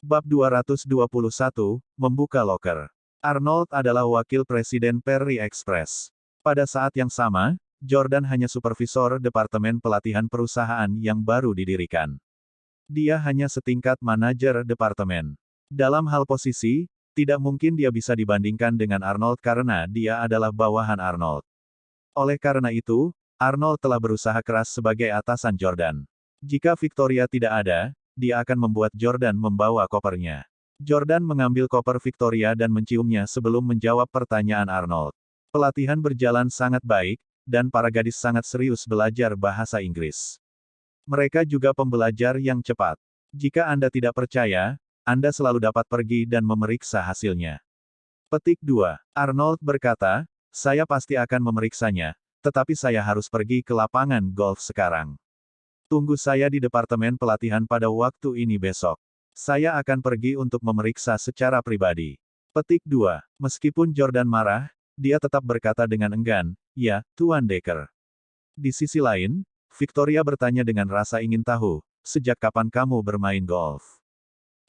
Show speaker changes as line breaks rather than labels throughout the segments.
Bab 221, Membuka Loker. Arnold adalah wakil presiden Perry Express. Pada saat yang sama, Jordan hanya supervisor departemen pelatihan perusahaan yang baru didirikan. Dia hanya setingkat manajer departemen. Dalam hal posisi, tidak mungkin dia bisa dibandingkan dengan Arnold karena dia adalah bawahan Arnold. Oleh karena itu, Arnold telah berusaha keras sebagai atasan Jordan. Jika Victoria tidak ada, dia akan membuat Jordan membawa kopernya. Jordan mengambil koper Victoria dan menciumnya sebelum menjawab pertanyaan Arnold. Pelatihan berjalan sangat baik, dan para gadis sangat serius belajar bahasa Inggris. Mereka juga pembelajar yang cepat. Jika Anda tidak percaya, Anda selalu dapat pergi dan memeriksa hasilnya. Petik 2. Arnold berkata, saya pasti akan memeriksanya, tetapi saya harus pergi ke lapangan golf sekarang. Tunggu saya di departemen pelatihan pada waktu ini besok. Saya akan pergi untuk memeriksa secara pribadi. Petik 2. Meskipun Jordan marah, dia tetap berkata dengan enggan, ya, Tuan Decker. Di sisi lain, Victoria bertanya dengan rasa ingin tahu, sejak kapan kamu bermain golf?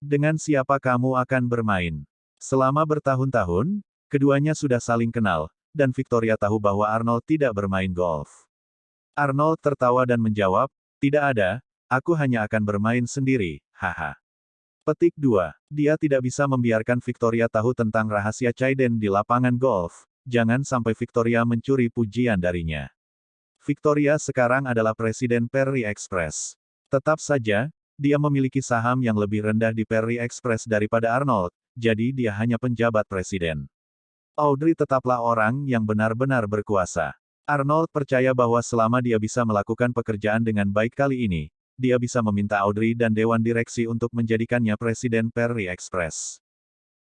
Dengan siapa kamu akan bermain? Selama bertahun-tahun, keduanya sudah saling kenal, dan Victoria tahu bahwa Arnold tidak bermain golf. Arnold tertawa dan menjawab, tidak ada, aku hanya akan bermain sendiri, haha. Petik 2. Dia tidak bisa membiarkan Victoria tahu tentang rahasia Caiden di lapangan golf, jangan sampai Victoria mencuri pujian darinya. Victoria sekarang adalah presiden Perry Express. Tetap saja, dia memiliki saham yang lebih rendah di Perry Express daripada Arnold, jadi dia hanya penjabat presiden. Audrey tetaplah orang yang benar-benar berkuasa. Arnold percaya bahwa selama dia bisa melakukan pekerjaan dengan baik kali ini, dia bisa meminta Audrey dan Dewan Direksi untuk menjadikannya Presiden Perry Express.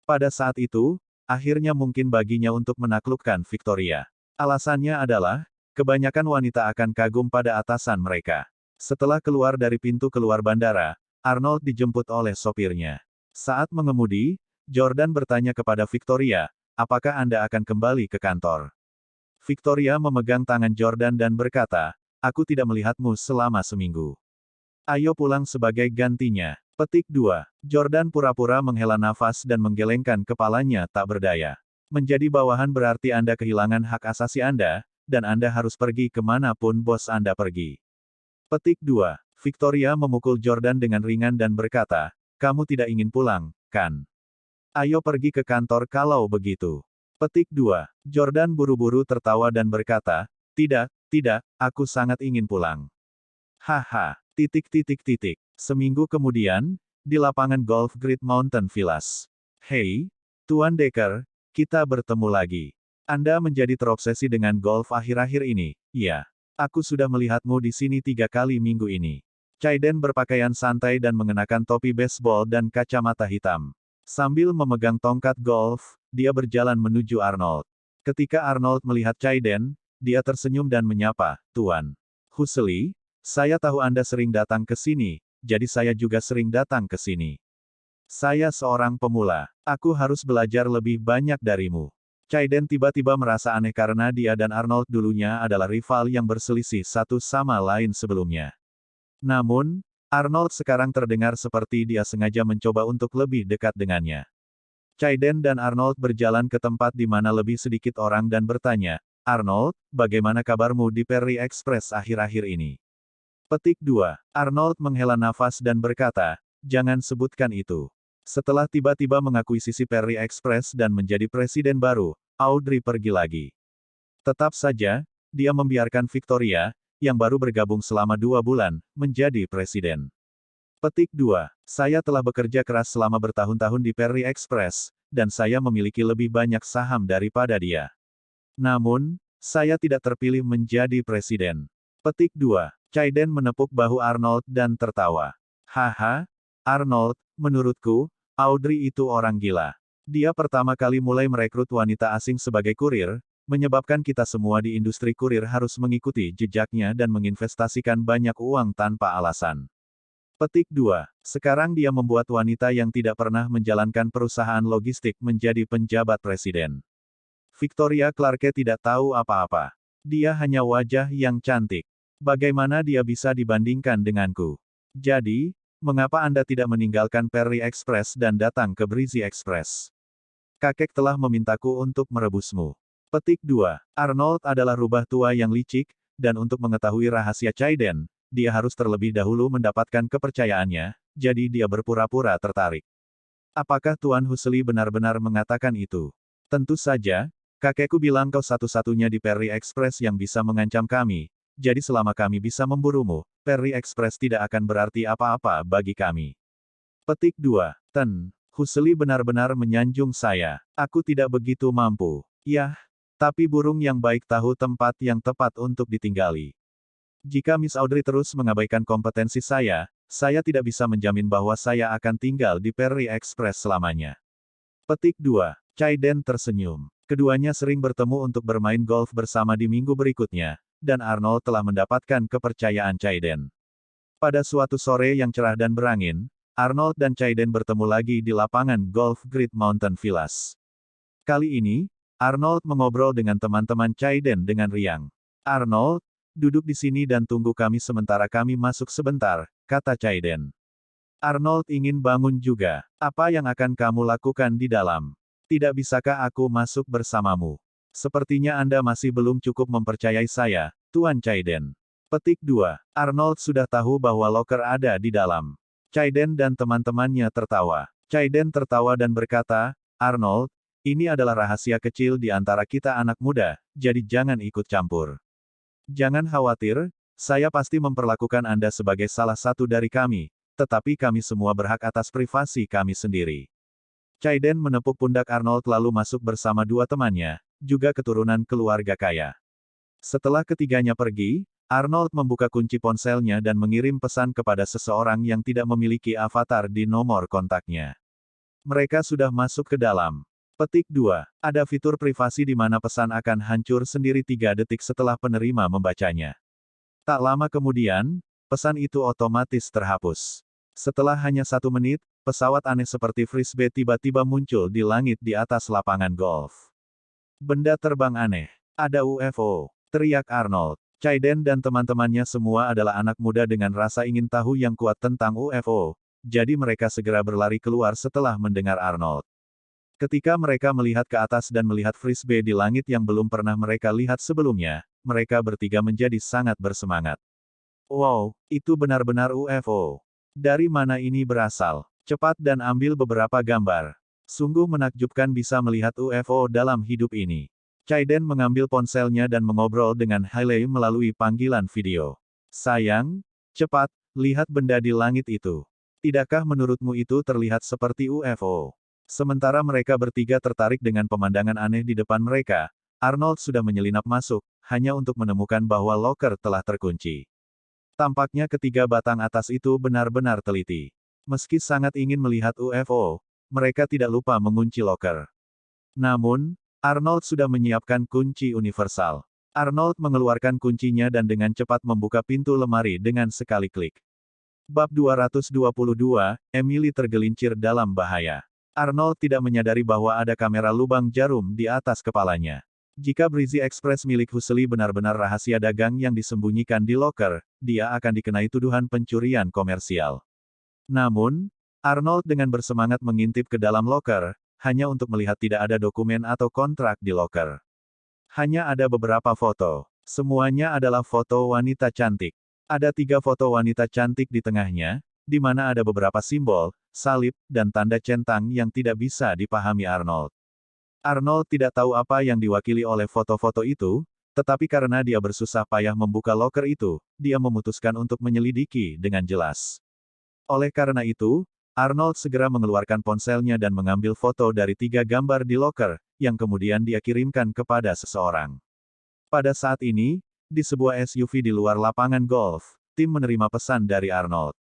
Pada saat itu, akhirnya mungkin baginya untuk menaklukkan Victoria. Alasannya adalah, kebanyakan wanita akan kagum pada atasan mereka. Setelah keluar dari pintu keluar bandara, Arnold dijemput oleh sopirnya. Saat mengemudi, Jordan bertanya kepada Victoria, apakah Anda akan kembali ke kantor? Victoria memegang tangan Jordan dan berkata, aku tidak melihatmu selama seminggu. Ayo pulang sebagai gantinya. Petik 2. Jordan pura-pura menghela nafas dan menggelengkan kepalanya tak berdaya. Menjadi bawahan berarti Anda kehilangan hak asasi Anda, dan Anda harus pergi kemanapun bos Anda pergi. Petik 2. Victoria memukul Jordan dengan ringan dan berkata, kamu tidak ingin pulang, kan? Ayo pergi ke kantor kalau begitu. Petik 2. Jordan buru-buru tertawa dan berkata, tidak, aku sangat ingin pulang. Haha, Seminggu kemudian, di lapangan golf Great Mountain Villas. Hei, Tuan Decker, kita bertemu lagi. Anda menjadi terobsesi dengan golf akhir-akhir ini, ya. Aku sudah melihatmu di sini 3 kali minggu ini. Caiden berpakaian santai dan mengenakan topi baseball dan kacamata hitam. Sambil memegang tongkat golf, dia berjalan menuju Arnold. Ketika Arnold melihat Caiden, dia tersenyum dan menyapa, Tuan Husely, saya tahu Anda sering datang ke sini, jadi saya juga sering datang ke sini. Saya seorang pemula. Aku harus belajar lebih banyak darimu. Caiden tiba-tiba merasa aneh karena dia dan Arnold dulunya adalah rival yang berselisih satu sama lain sebelumnya. Namun, Arnold sekarang terdengar seperti dia sengaja mencoba untuk lebih dekat dengannya. Caiden dan Arnold berjalan ke tempat di mana lebih sedikit orang dan bertanya, Arnold, bagaimana kabarmu di Perry Express akhir-akhir ini? Petik 2. Arnold menghela nafas dan berkata, jangan sebutkan itu. Setelah tiba-tiba mengakuisisi Perry Express dan menjadi presiden baru, Audrey pergi lagi. Tetap saja, dia membiarkan Victoria, yang baru bergabung selama 2 bulan, menjadi presiden. Petik 2. Saya telah bekerja keras selama bertahun-tahun di Perry Express, dan saya memiliki lebih banyak saham daripada dia. Namun, saya tidak terpilih menjadi presiden. Petik 2. Caiden menepuk bahu Arnold dan tertawa. Haha, Arnold, menurutku, Audrey itu orang gila. Dia pertama kali mulai merekrut wanita asing sebagai kurir, menyebabkan kita semua di industri kurir harus mengikuti jejaknya dan menginvestasikan banyak uang tanpa alasan. Petik 2. Sekarang dia membuat wanita yang tidak pernah menjalankan perusahaan logistik menjadi penjabat presiden. Victoria Clarke tidak tahu apa-apa. Dia hanya wajah yang cantik. Bagaimana dia bisa dibandingkan denganku? Jadi, Mengapa Anda tidak meninggalkan Perry Express dan datang ke Breezy Express? Kakek telah memintaku untuk merebusmu. Petik 2. Arnold adalah rubah tua yang licik, dan untuk mengetahui rahasia Chaiden, dia harus terlebih dahulu mendapatkan kepercayaannya, jadi dia berpura-pura tertarik. Apakah Tuan Husely benar-benar mengatakan itu? Tentu saja, kakekku bilang kau satu-satunya di Perry Express yang bisa mengancam kami, jadi selama kami bisa memburumu, Perry Express tidak akan berarti apa-apa bagi kami. Petik 2. Husely benar-benar menyanjung saya. Aku tidak begitu mampu. Yah, tapi burung yang baik tahu tempat yang tepat untuk ditinggali. Jika Miss Audrey terus mengabaikan kompetensi saya tidak bisa menjamin bahwa saya akan tinggal di Perry Express selamanya. Petik 2. Chaiden tersenyum. Keduanya sering bertemu untuk bermain golf bersama di minggu berikutnya, dan Arnold telah mendapatkan kepercayaan Chaiden. Pada suatu sore yang cerah dan berangin, Arnold dan Chaiden bertemu lagi di lapangan golf Great Mountain Villas. Kali ini, Arnold mengobrol dengan teman-teman Chaiden dengan riang. Arnold, duduk di sini dan tunggu kami sementara kami masuk sebentar, kata Chaiden. Arnold ingin bangun juga. Apa yang akan kamu lakukan di dalam? Tidak bisakah aku masuk bersamamu? Sepertinya Anda masih belum cukup mempercayai saya, Tuan Chaiden. Petik 2. Arnold sudah tahu bahwa loker ada di dalam. Chaiden dan teman-temannya tertawa. Chaiden tertawa dan berkata, Arnold, ini adalah rahasia kecil di antara kita anak muda, jadi jangan ikut campur. Jangan khawatir, saya pasti memperlakukan Anda sebagai salah satu dari kami, tetapi kami semua berhak atas privasi kami sendiri. Chaiden menepuk pundak Arnold lalu masuk bersama dua temannya, juga keturunan keluarga kaya. Setelah ketiganya pergi, Arnold membuka kunci ponselnya dan mengirim pesan kepada seseorang yang tidak memiliki avatar di nomor kontaknya. Mereka sudah masuk ke dalam. Petik 2. Ada fitur privasi di mana pesan akan hancur sendiri 3 detik setelah penerima membacanya. Tak lama kemudian, pesan itu otomatis terhapus. Setelah hanya 1 menit, pesawat aneh seperti frisbee tiba-tiba muncul di langit di atas lapangan golf. Benda terbang aneh. Ada UFO, teriak Arnold. Chaiden dan teman-temannya semua adalah anak muda dengan rasa ingin tahu yang kuat tentang UFO, jadi mereka segera berlari keluar setelah mendengar Arnold. Ketika mereka melihat ke atas dan melihat frisbee di langit yang belum pernah mereka lihat sebelumnya, mereka bertiga menjadi sangat bersemangat. Wow, itu benar-benar UFO. Dari mana ini berasal? Cepat dan ambil beberapa gambar. Sungguh menakjubkan bisa melihat UFO dalam hidup ini. Chaiden mengambil ponselnya dan mengobrol dengan Hailey melalui panggilan video. Sayang, cepat, lihat benda di langit itu. Tidakkah menurutmu itu terlihat seperti UFO? Sementara mereka bertiga tertarik dengan pemandangan aneh di depan mereka, Arnold sudah menyelinap masuk, hanya untuk menemukan bahwa loker telah terkunci. Tampaknya ketiga batang atas itu benar-benar teliti. Meski sangat ingin melihat UFO, mereka tidak lupa mengunci loker. Namun, Arnold sudah menyiapkan kunci universal. Arnold mengeluarkan kuncinya dan dengan cepat membuka pintu lemari dengan sekali klik. Bab 222, Emily tergelincir dalam bahaya. Arnold tidak menyadari bahwa ada kamera lubang jarum di atas kepalanya. Jika Breezy Express milik Husely benar-benar rahasia dagang yang disembunyikan di loker, dia akan dikenai tuduhan pencurian komersial. Namun, Arnold dengan bersemangat mengintip ke dalam loker, hanya untuk melihat tidak ada dokumen atau kontrak di loker. Hanya ada beberapa foto. Semuanya adalah foto wanita cantik. Ada 3 foto wanita cantik di tengahnya, di mana ada beberapa simbol, salib, dan tanda centang yang tidak bisa dipahami Arnold. Arnold tidak tahu apa yang diwakili oleh foto-foto itu, tetapi karena dia bersusah payah membuka loker itu, dia memutuskan untuk menyelidiki dengan jelas. Oleh karena itu, Arnold segera mengeluarkan ponselnya dan mengambil foto dari 3 gambar di loker, yang kemudian dia kirimkan kepada seseorang. Pada saat ini, di sebuah SUV di luar lapangan golf, tim menerima pesan dari Arnold.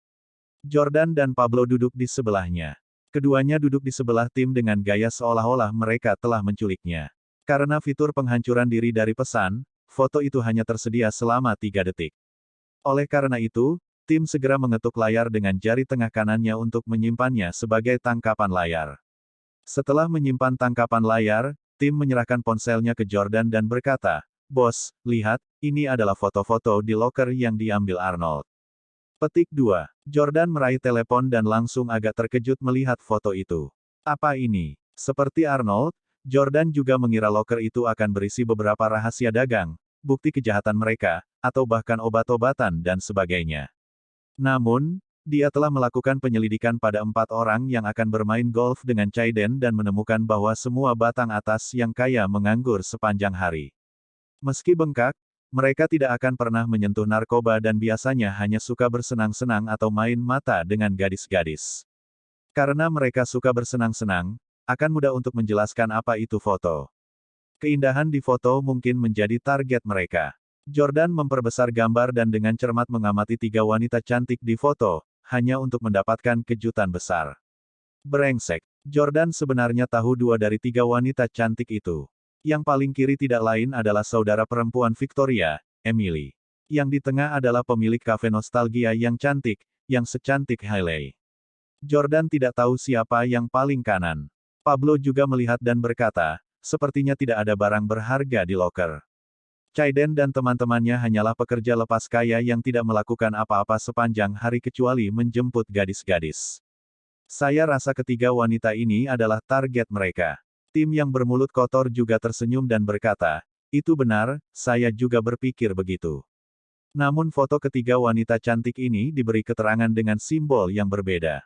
Jordan dan Pablo duduk di sebelahnya. Keduanya duduk di sebelah tim dengan gaya seolah-olah mereka telah menculiknya. Karena fitur penghancuran diri dari pesan, foto itu hanya tersedia selama 3 detik. Oleh karena itu, tim segera mengetuk layar dengan jari tengah kanannya untuk menyimpannya sebagai tangkapan layar. Setelah menyimpan tangkapan layar, tim menyerahkan ponselnya ke Jordan dan berkata, "Bos, lihat, ini adalah foto-foto di loker yang diambil Arnold." Petik 2. Jordan meraih telepon dan langsung agak terkejut melihat foto itu. Apa ini? Seperti Arnold, Jordan juga mengira loker itu akan berisi beberapa rahasia dagang, bukti kejahatan mereka, atau bahkan obat-obatan dan sebagainya. Namun, dia telah melakukan penyelidikan pada 4 orang yang akan bermain golf dengan Chaiden dan menemukan bahwa semua batang atas yang kaya menganggur sepanjang hari. Meski bengkak, mereka tidak akan pernah menyentuh narkoba dan biasanya hanya suka bersenang-senang atau main mata dengan gadis-gadis. Karena mereka suka bersenang-senang, akan mudah untuk menjelaskan apa itu foto. Keindahan di foto mungkin menjadi target mereka. Jordan memperbesar gambar dan dengan cermat mengamati 3 wanita cantik di foto, hanya untuk mendapatkan kejutan besar. Brengsek. Jordan sebenarnya tahu 2 dari 3 wanita cantik itu. Yang paling kiri tidak lain adalah saudara perempuan Victoria, Emily. Yang di tengah adalah pemilik kafe nostalgia yang cantik, yang secantik Hailey. Jordan tidak tahu siapa yang paling kanan. Pablo juga melihat dan berkata, sepertinya tidak ada barang berharga di loker. Chaiden dan teman-temannya hanyalah pekerja lepas kaya yang tidak melakukan apa-apa sepanjang hari kecuali menjemput gadis-gadis. Saya rasa ketiga wanita ini adalah target mereka. Tim yang bermulut kotor juga tersenyum dan berkata, itu benar, saya juga berpikir begitu. Namun foto ketiga wanita cantik ini diberi keterangan dengan simbol yang berbeda.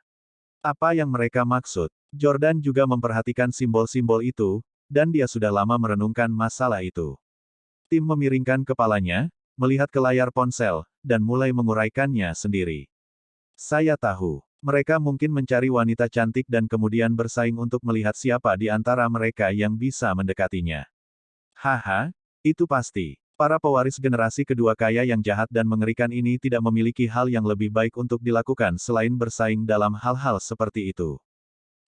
Apa yang mereka maksud? Jordan juga memperhatikan simbol-simbol itu, dan dia sudah lama merenungkan masalah itu. Tim memiringkan kepalanya, melihat ke layar ponsel, dan mulai menguraikannya sendiri. Saya tahu, mereka mungkin mencari wanita cantik dan kemudian bersaing untuk melihat siapa di antara mereka yang bisa mendekatinya. Haha, itu pasti. Para pewaris generasi kedua kaya yang jahat dan mengerikan ini tidak memiliki hal yang lebih baik untuk dilakukan selain bersaing dalam hal-hal seperti itu.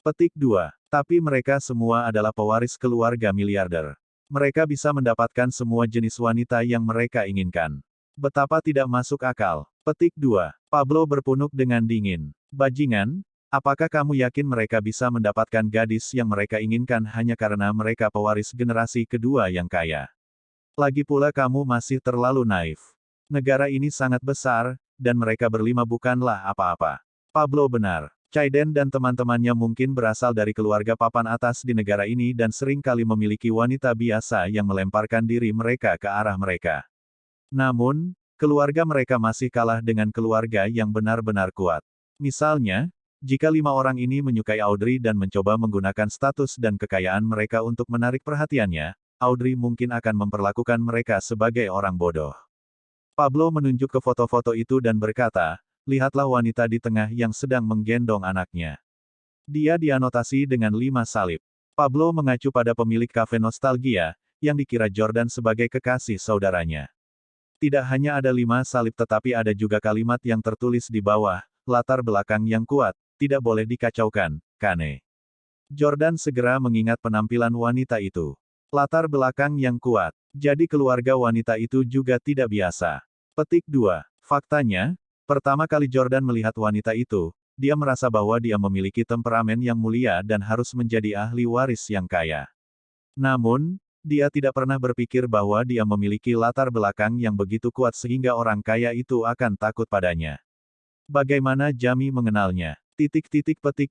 Petik 2. Tapi mereka semua adalah pewaris keluarga miliarder. Mereka bisa mendapatkan semua jenis wanita yang mereka inginkan. Betapa tidak masuk akal. Petik 2. Pablo berpunuk dengan dingin. Bajingan, apakah kamu yakin mereka bisa mendapatkan gadis yang mereka inginkan hanya karena mereka pewaris generasi kedua yang kaya? Lagi pula kamu masih terlalu naif. Negara ini sangat besar, dan mereka berlima bukanlah apa-apa. Pablo benar. Chaiden dan teman-temannya mungkin berasal dari keluarga papan atas di negara ini dan sering kali memiliki wanita biasa yang melemparkan diri mereka ke arah mereka. Namun, keluarga mereka masih kalah dengan keluarga yang benar-benar kuat. Misalnya, jika 5 orang ini menyukai Audrey dan mencoba menggunakan status dan kekayaan mereka untuk menarik perhatiannya, Audrey mungkin akan memperlakukan mereka sebagai orang bodoh. Pablo menunjuk ke foto-foto itu dan berkata, lihatlah wanita di tengah yang sedang menggendong anaknya. Dia dianotasi dengan 5 salib. Pablo mengacu pada pemilik kafe nostalgia, yang dikira Jordan sebagai kekasih saudaranya. Tidak hanya ada 5 salib tetapi ada juga kalimat yang tertulis di bawah, latar belakang yang kuat, tidak boleh dikacaukan, Kane. Jordan segera mengingat penampilan wanita itu. Latar belakang yang kuat. Jadi keluarga wanita itu juga tidak biasa. Petik 2. Faktanya, pertama kali Jordan melihat wanita itu, dia merasa bahwa dia memiliki temperamen yang mulia dan harus menjadi ahli waris yang kaya. Namun, dia tidak pernah berpikir bahwa dia memiliki latar belakang yang begitu kuat sehingga orang kaya itu akan takut padanya. Bagaimana Jamie mengenalnya? Petik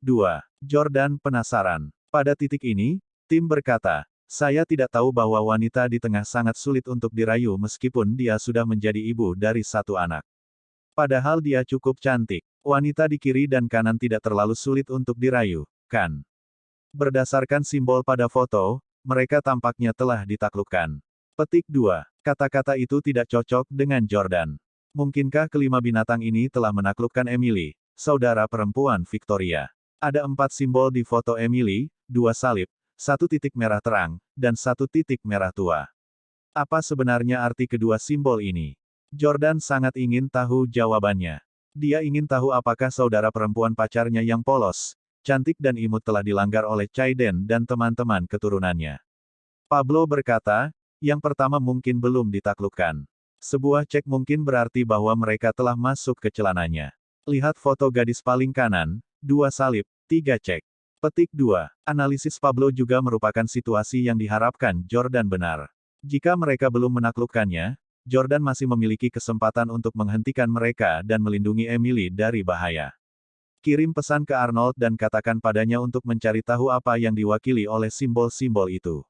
2. Jordan penasaran. Pada titik ini, tim berkata, saya tidak tahu bahwa wanita di tengah sangat sulit untuk dirayu meskipun dia sudah menjadi ibu dari 1 anak. Padahal dia cukup cantik. Wanita di kiri dan kanan tidak terlalu sulit untuk dirayu, kan? Berdasarkan simbol pada foto, mereka tampaknya telah ditaklukkan. Petik 2. Kata-kata itu tidak cocok dengan Jordan. Mungkinkah kelima binatang ini telah menaklukkan Emily, saudara perempuan Victoria? Ada 4 simbol di foto Emily, 2 salib, 1 titik merah terang, dan 1 titik merah tua. Apa sebenarnya arti kedua simbol ini? Jordan sangat ingin tahu jawabannya. Dia ingin tahu apakah saudara perempuan pacarnya yang polos, cantik dan imut telah dilanggar oleh Chaiden dan teman-teman keturunannya. Pablo berkata, yang pertama mungkin belum ditaklukkan. Sebuah cek mungkin berarti bahwa mereka telah masuk ke celananya. Lihat foto gadis paling kanan, 2 salib, 3 cek. Petik 2. Analisis Pablo juga merupakan situasi yang diharapkan Jordan benar. Jika mereka belum menaklukkannya, Jordan masih memiliki kesempatan untuk menghentikan mereka dan melindungi Emily dari bahaya. Kirim pesan ke Arnold dan katakan padanya untuk mencari tahu apa yang diwakili oleh simbol-simbol itu.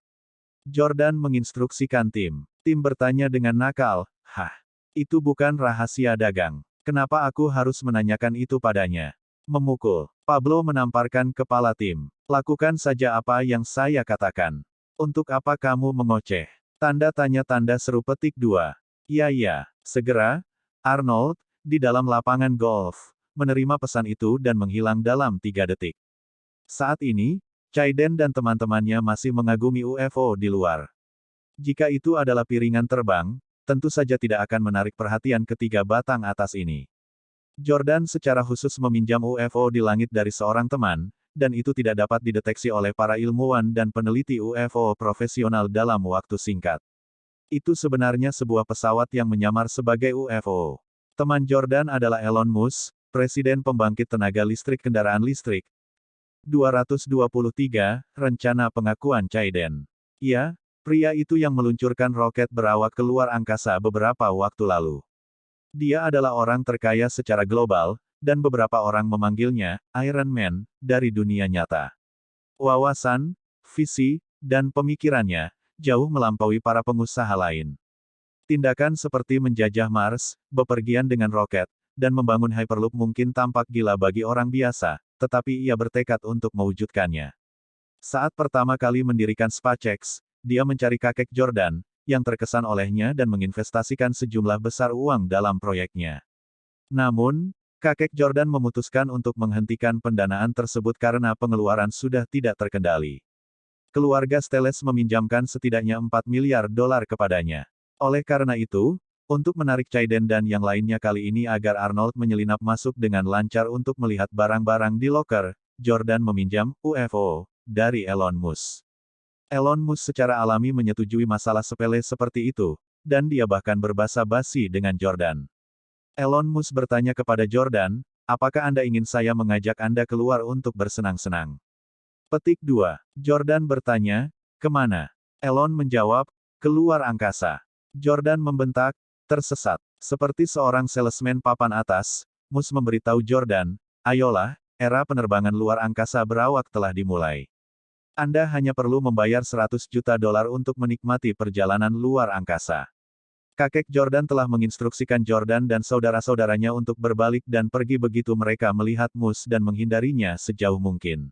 Jordan menginstruksikan tim. Tim bertanya dengan nakal, "Hah? Itu bukan rahasia dagang. Kenapa aku harus menanyakan itu padanya?" Memukul. Pablo menamparkan kepala tim. "Lakukan saja apa yang saya katakan. Untuk apa kamu mengoceh?" Tanda tanya tanda seru petik 2. Ya. Segera, Arnold, di dalam lapangan golf, menerima pesan itu dan menghilang dalam 3 detik. Saat ini, Chaiden dan teman-temannya masih mengagumi UFO di luar. Jika itu adalah piringan terbang, tentu saja tidak akan menarik perhatian ketiga batang atas ini. Jordan secara khusus meminjam UFO di langit dari seorang teman, dan itu tidak dapat dideteksi oleh para ilmuwan dan peneliti UFO profesional dalam waktu singkat. Itu sebenarnya sebuah pesawat yang menyamar sebagai UFO. Teman Jordan adalah Elon Musk, presiden pembangkit tenaga listrik kendaraan listrik. 223, rencana pengakuan Chaiden. Ya, pria itu yang meluncurkan roket berawak ke luar angkasa beberapa waktu lalu. Dia adalah orang terkaya secara global, dan beberapa orang memanggilnya Iron Man dari dunia nyata. Wawasan, visi, dan pemikirannya jauh melampaui para pengusaha lain. Tindakan seperti menjajah Mars, bepergian dengan roket, dan membangun Hyperloop mungkin tampak gila bagi orang biasa, tetapi ia bertekad untuk mewujudkannya. Saat pertama kali mendirikan SpaceX, dia mencari kakek Jordan, yang terkesan olehnya dan menginvestasikan sejumlah besar uang dalam proyeknya. Namun, kakek Jordan memutuskan untuk menghentikan pendanaan tersebut karena pengeluaran sudah tidak terkendali. Keluarga Steles meminjamkan setidaknya 4 miliar dolar kepadanya. Oleh karena itu, untuk menarik Chaiden dan yang lainnya kali ini agar Arnold menyelinap masuk dengan lancar untuk melihat barang-barang di loker, Jordan meminjam UFO dari Elon Musk. Elon Musk secara alami menyetujui masalah sepele seperti itu, dan dia bahkan berbasa-basi dengan Jordan. Elon Musk bertanya kepada Jordan, "Apakah Anda ingin saya mengajak Anda keluar untuk bersenang-senang?" Petik 2. Jordan bertanya, "Kemana?" Elon menjawab, "Keluar angkasa." Jordan membentak, tersesat. Seperti seorang salesman papan atas, Musk memberitahu Jordan, "Ayolah, era penerbangan luar angkasa berawak telah dimulai. Anda hanya perlu membayar 100 juta dolar untuk menikmati perjalanan luar angkasa." Kakek Jordan telah menginstruksikan Jordan dan saudara-saudaranya untuk berbalik dan pergi begitu mereka melihat Musk dan menghindarinya sejauh mungkin.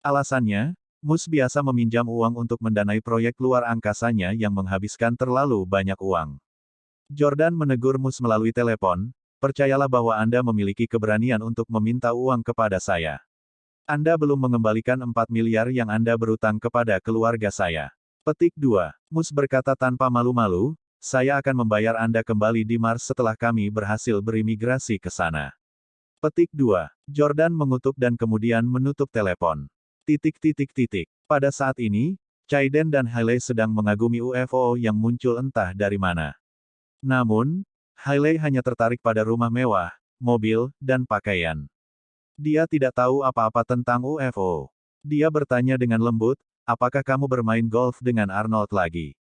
Alasannya, Musk biasa meminjam uang untuk mendanai proyek luar angkasanya yang menghabiskan terlalu banyak uang. Jordan menegur Musk melalui telepon, "Percayalah bahwa Anda memiliki keberanian untuk meminta uang kepada saya. Anda belum mengembalikan 4 miliar yang Anda berutang kepada keluarga saya." Petik 2. Musk berkata tanpa malu-malu, "Saya akan membayar Anda kembali di Mars setelah kami berhasil berimigrasi ke sana." Petik 2. Jordan mengutuk dan kemudian menutup telepon. Pada saat ini, Chaiden dan Hailey sedang mengagumi UFO yang muncul entah dari mana. Namun, Hailey hanya tertarik pada rumah mewah, mobil, dan pakaian. Dia tidak tahu apa-apa tentang UFO. Dia bertanya dengan lembut, "Apakah kamu bermain golf dengan Arnold lagi?"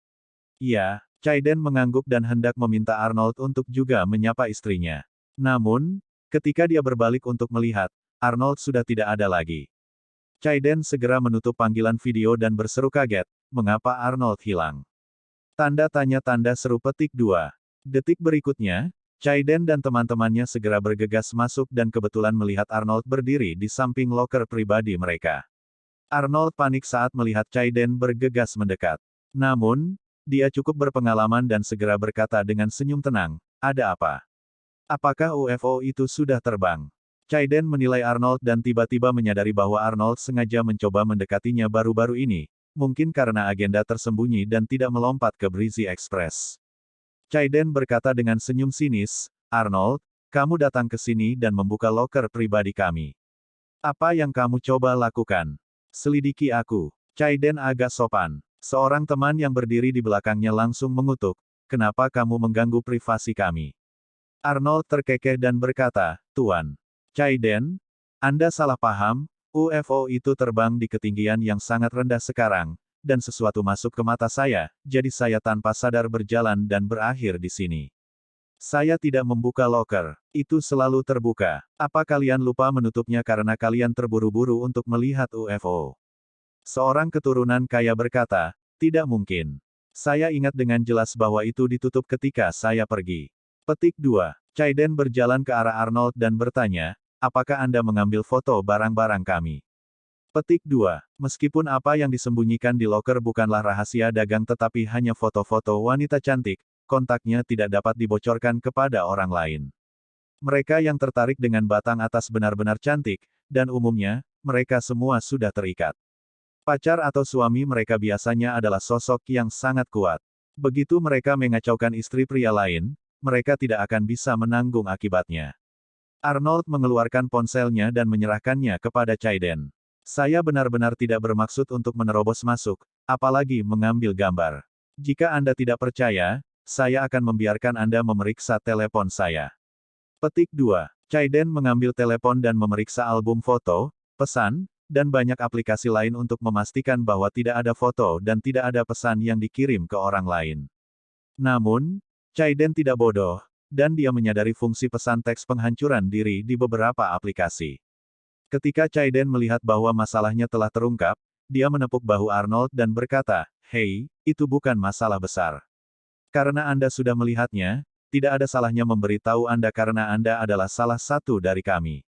"Ya." Chaiden mengangguk dan hendak meminta Arnold untuk juga menyapa istrinya. Namun, ketika dia berbalik untuk melihat, Arnold sudah tidak ada lagi. Chaiden segera menutup panggilan video dan berseru kaget, "Mengapa Arnold hilang?" Tanda tanya tanda seru petik 2. Detik berikutnya, Chaiden dan teman-temannya segera bergegas masuk dan kebetulan melihat Arnold berdiri di samping loker pribadi mereka. Arnold panik saat melihat Chaiden bergegas mendekat. Namun, dia cukup berpengalaman dan segera berkata dengan senyum tenang, "Ada apa? Apakah UFO itu sudah terbang?" Chaiden menilai Arnold dan tiba-tiba menyadari bahwa Arnold sengaja mencoba mendekatinya baru-baru ini, mungkin karena agenda tersembunyi dan tidak melompat ke Breezy Express. Chaiden berkata dengan senyum sinis, "Arnold, kamu datang ke sini dan membuka loker pribadi kami. Apa yang kamu coba lakukan? Selidiki aku." Chaiden agak sopan. Seorang teman yang berdiri di belakangnya langsung mengutuk, "Kenapa kamu mengganggu privasi kami?" Arnold terkekeh dan berkata, "Tuan Chaiden, Anda salah paham, UFO itu terbang di ketinggian yang sangat rendah sekarang, dan sesuatu masuk ke mata saya, jadi saya tanpa sadar berjalan dan berakhir di sini. Saya tidak membuka loker. Itu selalu terbuka. Apa kalian lupa menutupnya karena kalian terburu-buru untuk melihat UFO? Seorang keturunan kaya berkata, tidak mungkin. Saya ingat dengan jelas bahwa itu ditutup ketika saya pergi. Petik 2. Chaiden berjalan ke arah Arnold dan bertanya, apakah Anda mengambil foto barang-barang kami? Petik 2. Meskipun apa yang disembunyikan di loker bukanlah rahasia dagang tetapi hanya foto-foto wanita cantik, kontaknya tidak dapat dibocorkan kepada orang lain. Mereka yang tertarik dengan batang atas benar-benar cantik, dan umumnya, mereka semua sudah terikat. Pacar atau suami mereka biasanya adalah sosok yang sangat kuat. Begitu mereka mengacaukan istri pria lain, mereka tidak akan bisa menanggung akibatnya. Arnold mengeluarkan ponselnya dan menyerahkannya kepada Chaiden. Saya benar-benar tidak bermaksud untuk menerobos masuk, apalagi mengambil gambar. Jika Anda tidak percaya, saya akan membiarkan Anda memeriksa telepon saya. Petik 2. Chaiden mengambil telepon dan memeriksa album foto, pesan, dan banyak aplikasi lain untuk memastikan bahwa tidak ada foto dan tidak ada pesan yang dikirim ke orang lain. Namun, Chaiden tidak bodoh, dan dia menyadari fungsi pesan teks penghancuran diri di beberapa aplikasi. Ketika Chaiden melihat bahwa masalahnya telah terungkap, dia menepuk bahu Arnold dan berkata, "Hei, itu bukan masalah besar. Karena Anda sudah melihatnya, tidak ada salahnya memberitahu Anda karena Anda adalah salah satu dari kami."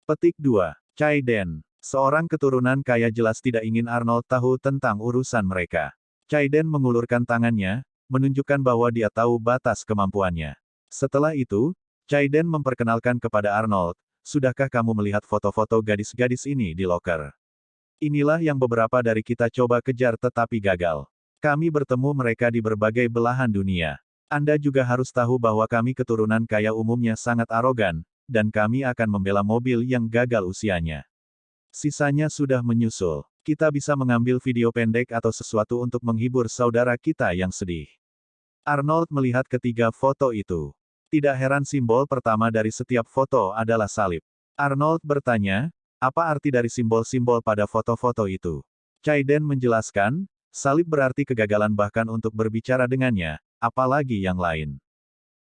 Petik 2. Chaiden. Seorang keturunan kaya jelas tidak ingin Arnold tahu tentang urusan mereka. Chaiden mengulurkan tangannya, menunjukkan bahwa dia tahu batas kemampuannya. Setelah itu, Chaiden memperkenalkan kepada Arnold, sudahkah kamu melihat foto-foto gadis-gadis ini di loker? Inilah yang beberapa dari kita coba kejar tetapi gagal. Kami bertemu mereka di berbagai belahan dunia. Anda juga harus tahu bahwa kami keturunan kaya umumnya sangat arogan, dan kami akan membela mobil yang gagal usianya. Sisanya sudah menyusul. Kita bisa mengambil video pendek atau sesuatu untuk menghibur saudara kita yang sedih. Arnold melihat ketiga foto itu. Tidak heran simbol pertama dari setiap foto adalah salib. Arnold bertanya, apa arti dari simbol-simbol pada foto-foto itu? Chaiden menjelaskan, salib berarti kegagalan bahkan untuk berbicara dengannya, apalagi yang lain.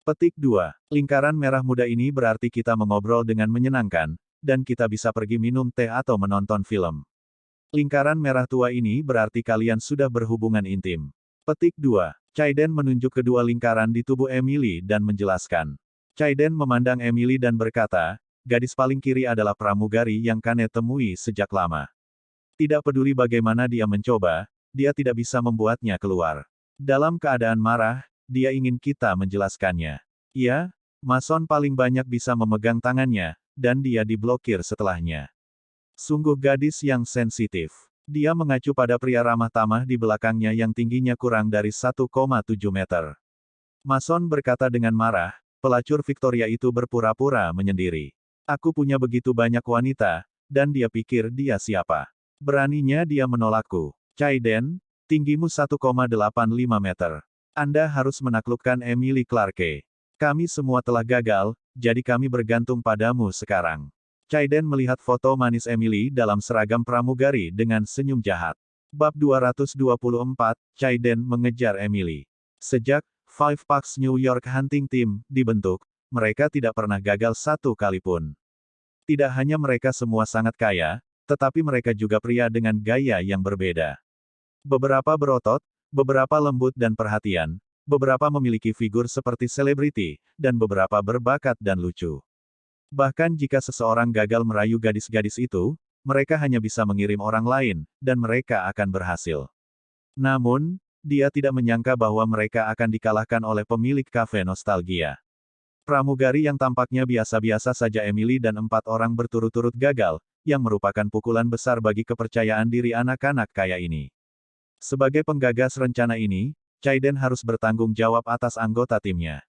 Petik 2. Lingkaran merah muda ini berarti kita mengobrol dengan menyenangkan, dan kita bisa pergi minum teh atau menonton film. Lingkaran merah tua ini berarti kalian sudah berhubungan intim. Petik 2. Chaiden menunjuk kedua lingkaran di tubuh Emily dan menjelaskan. Chaiden memandang Emily dan berkata, gadis paling kiri adalah pramugari yang Kane temui sejak lama. Tidak peduli bagaimana dia mencoba, dia tidak bisa membuatnya keluar. Dalam keadaan marah, dia ingin kita menjelaskannya. Ia, mason paling banyak bisa memegang tangannya, dan dia diblokir setelahnya. Sungguh gadis yang sensitif. Dia mengacu pada pria ramah tamah di belakangnya yang tingginya kurang dari 1,7 meter. Mason berkata dengan marah, pelacur Victoria itu berpura-pura menyendiri. Aku punya begitu banyak wanita, dan dia pikir dia siapa. Beraninya dia menolakku. Chaiden, tinggimu 1,85 meter. Anda harus menaklukkan Emily Clarke. Kami semua telah gagal, jadi kami bergantung padamu sekarang. Chaiden melihat foto manis Emily dalam seragam pramugari dengan senyum jahat. Bab 224, Chaiden mengejar Emily. Sejak Five Bucks New York Hunting Team dibentuk, mereka tidak pernah gagal satu kali pun. Tidak hanya mereka semua sangat kaya, tetapi mereka juga pria dengan gaya yang berbeda. Beberapa berotot, beberapa lembut dan perhatian, beberapa memiliki figur seperti selebriti, dan beberapa berbakat dan lucu. Bahkan jika seseorang gagal merayu gadis-gadis itu, mereka hanya bisa mengirim orang lain, dan mereka akan berhasil. Namun, dia tidak menyangka bahwa mereka akan dikalahkan oleh pemilik kafe nostalgia. Pramugari yang tampaknya biasa-biasa saja Emily dan 4 orang berturut-turut gagal, yang merupakan pukulan besar bagi kepercayaan diri anak-anak kaya ini. Sebagai penggagas rencana ini, Chaiden harus bertanggung jawab atas anggota timnya.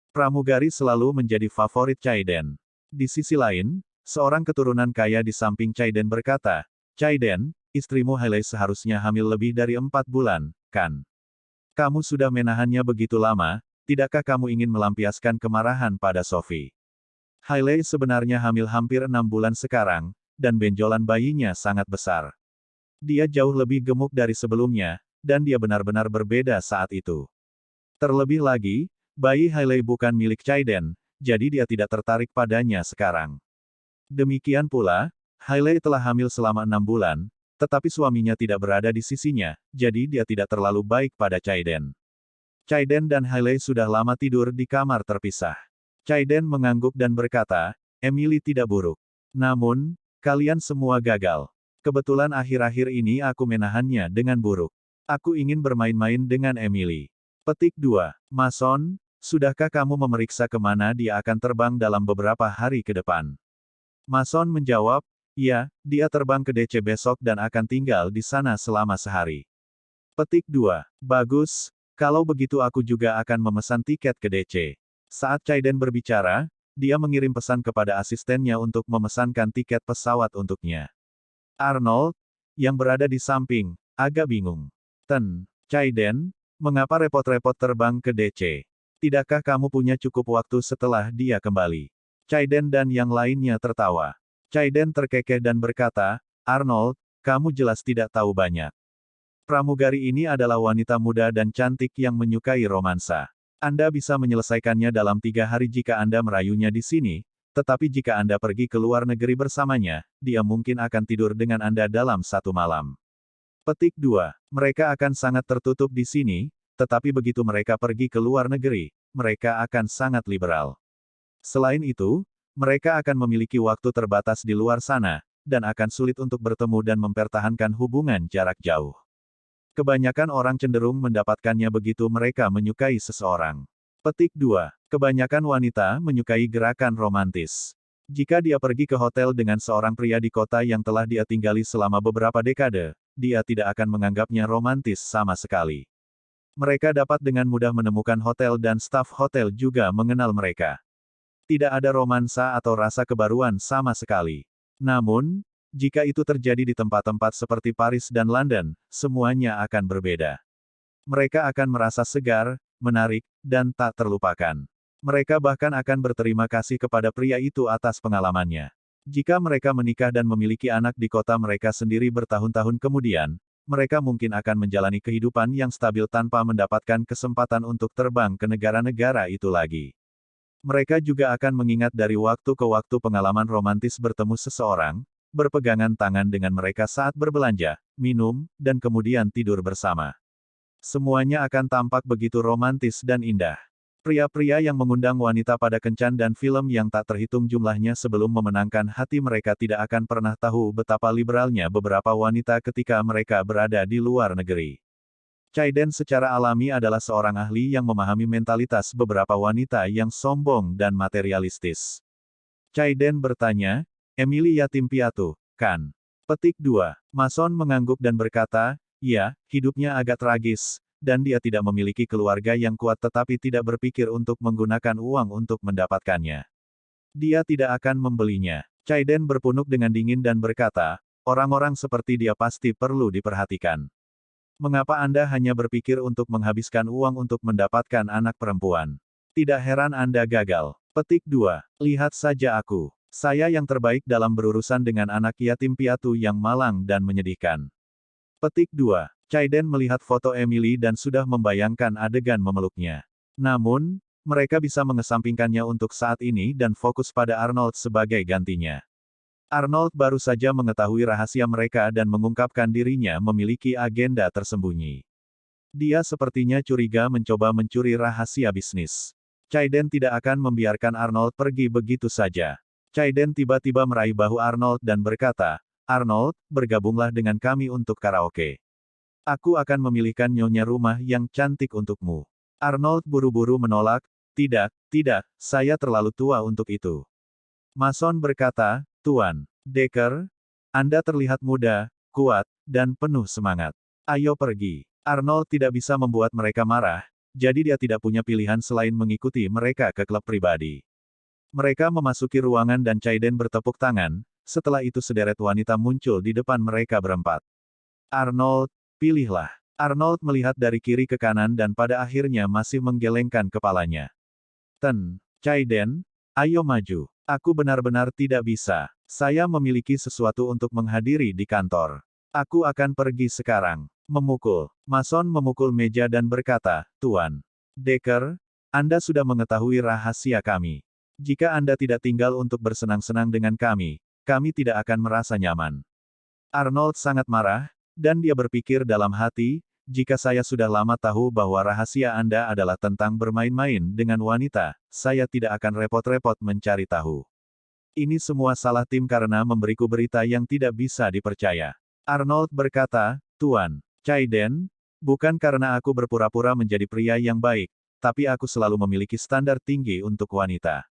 Pramugari selalu menjadi favorit Chaiden. Di sisi lain, seorang keturunan kaya di samping Chaiden berkata, Chaiden, istrimu Hailey seharusnya hamil lebih dari 4 bulan, kan? Kamu sudah menahannya begitu lama, tidakkah kamu ingin melampiaskan kemarahan pada Sophie? Hailey sebenarnya hamil hampir 6 bulan sekarang, dan benjolan bayinya sangat besar. Dia jauh lebih gemuk dari sebelumnya, dan dia benar-benar berbeda saat itu. Terlebih lagi, bayi Hailey bukan milik Chaiden, jadi dia tidak tertarik padanya sekarang. Demikian pula, Hailey telah hamil selama 6 bulan, tetapi suaminya tidak berada di sisinya, jadi dia tidak terlalu baik pada Chaiden. Chaiden dan Hailey sudah lama tidur di kamar terpisah. Chaiden mengangguk dan berkata, Emily tidak buruk. Namun, kalian semua gagal. Kebetulan akhir-akhir ini aku menahannya dengan buruk. Aku ingin bermain-main dengan Emily. Petik 2. Mason, sudahkah kamu memeriksa kemana dia akan terbang dalam beberapa hari ke depan? Mason menjawab, ya, dia terbang ke DC besok dan akan tinggal di sana selama sehari. Petik 2. Bagus, kalau begitu aku juga akan memesan tiket ke DC. Saat Chaiden berbicara, dia mengirim pesan kepada asistennya untuk memesankan tiket pesawat untuknya. Arnold, yang berada di samping, agak bingung. Chaiden, mengapa repot-repot terbang ke DC? Tidakkah kamu punya cukup waktu setelah dia kembali? Chaiden dan yang lainnya tertawa. Chaiden terkekeh dan berkata, Arnold, kamu jelas tidak tahu banyak. Pramugari ini adalah wanita muda dan cantik yang menyukai romansa. Anda bisa menyelesaikannya dalam 3 hari jika Anda merayunya di sini, tetapi jika Anda pergi ke luar negeri bersamanya, dia mungkin akan tidur dengan Anda dalam 1 malam. Petik 2. Mereka akan sangat tertutup di sini, tetapi begitu mereka pergi ke luar negeri, mereka akan sangat liberal. Selain itu, mereka akan memiliki waktu terbatas di luar sana, dan akan sulit untuk bertemu dan mempertahankan hubungan jarak jauh. Kebanyakan orang cenderung mendapatkannya begitu mereka menyukai seseorang. Petik 2. Kebanyakan wanita menyukai gerakan romantis. Jika dia pergi ke hotel dengan seorang pria di kota yang telah dia tinggali selama beberapa dekade, dia tidak akan menganggapnya romantis sama sekali. Mereka dapat dengan mudah menemukan hotel dan staf hotel juga mengenal mereka. Tidak ada romansa atau rasa kebaruan sama sekali. Namun, jika itu terjadi di tempat-tempat seperti Paris dan London, semuanya akan berbeda. Mereka akan merasa segar, menarik, dan tak terlupakan. Mereka bahkan akan berterima kasih kepada pria itu atas pengalamannya. Jika mereka menikah dan memiliki anak di kota mereka sendiri bertahun-tahun kemudian, mereka mungkin akan menjalani kehidupan yang stabil tanpa mendapatkan kesempatan untuk terbang ke negara-negara itu lagi. Mereka juga akan mengingat dari waktu ke waktu pengalaman romantis bertemu seseorang, berpegangan tangan dengan mereka saat berbelanja, minum, dan kemudian tidur bersama. Semuanya akan tampak begitu romantis dan indah. Pria-pria yang mengundang wanita pada kencan dan film yang tak terhitung jumlahnya sebelum memenangkan hati mereka tidak akan pernah tahu betapa liberalnya beberapa wanita ketika mereka berada di luar negeri. Chaiden secara alami adalah seorang ahli yang memahami mentalitas beberapa wanita yang sombong dan materialistis. Chaiden bertanya, Emily yatim piatu, kan? Petik 2. Mason mengangguk dan berkata, ya, hidupnya agak tragis, dan dia tidak memiliki keluarga yang kuat tetapi tidak berpikir untuk menggunakan uang untuk mendapatkannya. Dia tidak akan membelinya. Chaiden berpunuk dengan dingin dan berkata, orang-orang seperti dia pasti perlu diperhatikan. Mengapa Anda hanya berpikir untuk menghabiskan uang untuk mendapatkan anak perempuan? Tidak heran Anda gagal. Petik 2. Lihat saja aku. Saya yang terbaik dalam berurusan dengan anak yatim piatu yang malang dan menyedihkan. Petik 2. Chaiden melihat foto Emily dan sudah membayangkan adegan memeluknya. Namun, mereka bisa mengesampingkannya untuk saat ini dan fokus pada Arnold sebagai gantinya. Arnold baru saja mengetahui rahasia mereka dan mengungkapkan dirinya memiliki agenda tersembunyi. Dia sepertinya curiga mencoba mencuri rahasia bisnis. Chaiden tidak akan membiarkan Arnold pergi begitu saja. Chaiden tiba-tiba meraih bahu Arnold dan berkata, Arnold, bergabunglah dengan kami untuk karaoke. Aku akan memilihkan nyonya rumah yang cantik untukmu. Arnold buru-buru menolak, tidak, saya terlalu tua untuk itu. Mason berkata, Tuan Decker, Anda terlihat muda, kuat, dan penuh semangat. Ayo pergi. Arnold tidak bisa membuat mereka marah, jadi dia tidak punya pilihan selain mengikuti mereka ke klub pribadi. Mereka memasuki ruangan dan Chaiden bertepuk tangan, setelah itu sederet wanita muncul di depan mereka berempat. Arnold, pilihlah. Arnold melihat dari kiri ke kanan dan pada akhirnya masih menggelengkan kepalanya. Chaiden, ayo maju. Aku benar-benar tidak bisa. Saya memiliki sesuatu untuk menghadiri di kantor. Aku akan pergi sekarang. Memukul. Mason memukul meja dan berkata, Tuan Decker, Anda sudah mengetahui rahasia kami. Jika Anda tidak tinggal untuk bersenang-senang dengan kami tidak akan merasa nyaman. Arnold sangat marah, dan dia berpikir dalam hati, jika saya sudah lama tahu bahwa rahasia Anda adalah tentang bermain-main dengan wanita, saya tidak akan repot-repot mencari tahu. Ini semua salah tim karena memberiku berita yang tidak bisa dipercaya. Arnold berkata, Tuan Chaiden, bukan karena aku berpura-pura menjadi pria yang baik, tapi aku selalu memiliki standar tinggi untuk wanita.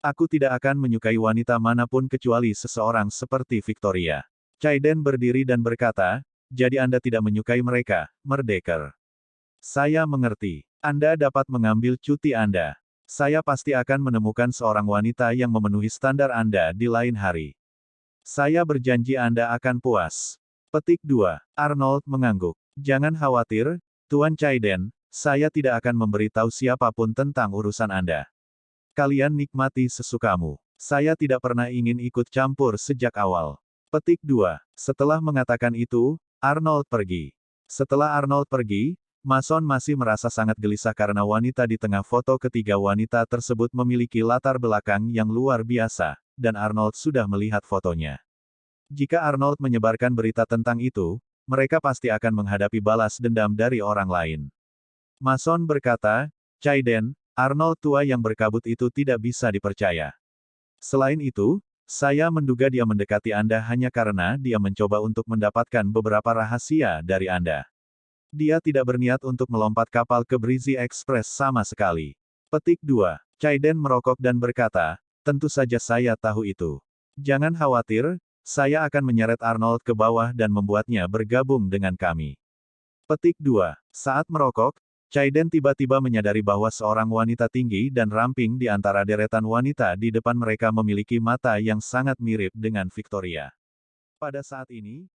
Aku tidak akan menyukai wanita manapun kecuali seseorang seperti Victoria. Chaiden berdiri dan berkata, jadi Anda tidak menyukai mereka, Decker. Saya mengerti. Anda dapat mengambil cuti Anda. Saya pasti akan menemukan seorang wanita yang memenuhi standar Anda di lain hari. Saya berjanji Anda akan puas. Petik 2. Arnold mengangguk. Jangan khawatir, Tuan Chaiden, saya tidak akan memberitahu siapapun tentang urusan Anda. Kalian nikmati sesukamu. Saya tidak pernah ingin ikut campur sejak awal. Petik 2. Setelah mengatakan itu, Arnold pergi. Setelah Arnold pergi, Mason masih merasa sangat gelisah karena wanita di tengah foto ketiga wanita tersebut memiliki latar belakang yang luar biasa, dan Arnold sudah melihat fotonya. Jika Arnold menyebarkan berita tentang itu, mereka pasti akan menghadapi balas dendam dari orang lain. Mason berkata, Chaiden, Arnold tua yang berkabut itu tidak bisa dipercaya. Selain itu, saya menduga dia mendekati Anda hanya karena dia mencoba untuk mendapatkan beberapa rahasia dari Anda. Dia tidak berniat untuk melompat kapal ke Breezy Express sama sekali. Petik 2. Chaiden merokok dan berkata, tentu saja saya tahu itu. Jangan khawatir, saya akan menyeret Arnold ke bawah dan membuatnya bergabung dengan kami. Petik 2. Saat merokok, Chaiden tiba-tiba menyadari bahwa seorang wanita tinggi dan ramping di antara deretan wanita di depan mereka memiliki mata yang sangat mirip dengan Victoria. Pada saat ini,